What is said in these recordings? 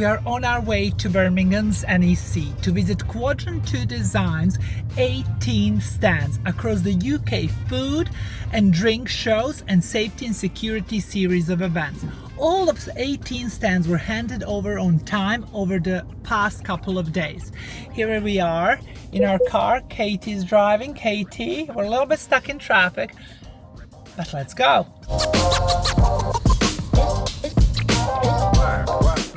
we are on our way to Birmingham's NEC to visit Quadrant 2 Design's 18 stands across the UK food and drink shows and safety and security series of events. All of the 18 stands were handed over on time over the past couple of days. Here we are in our car. Katie's driving. Katie, we're a little bit stuck in traffic, but let's go.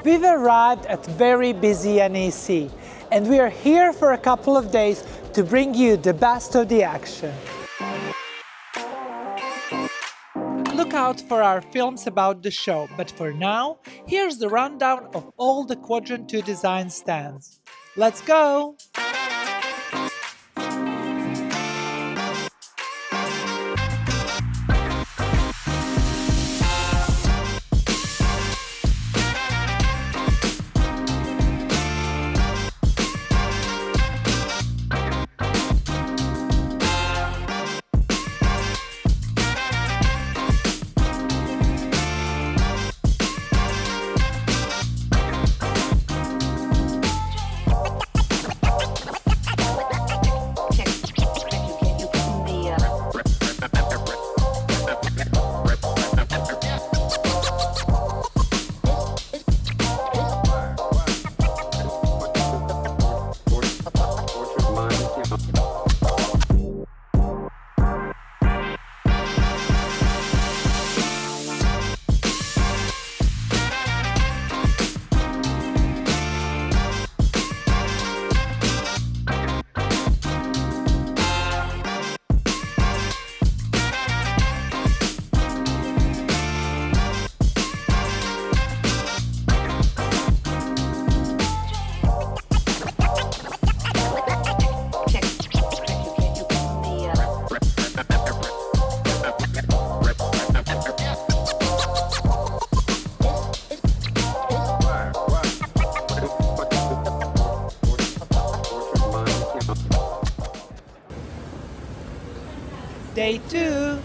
We've arrived at very busy NEC, and we are here for a couple of days to bring you the best of the action. Look out for our films about the show, but for now, here's the rundown of all the Quadrant 2 Design stands. Let's go! Day 2.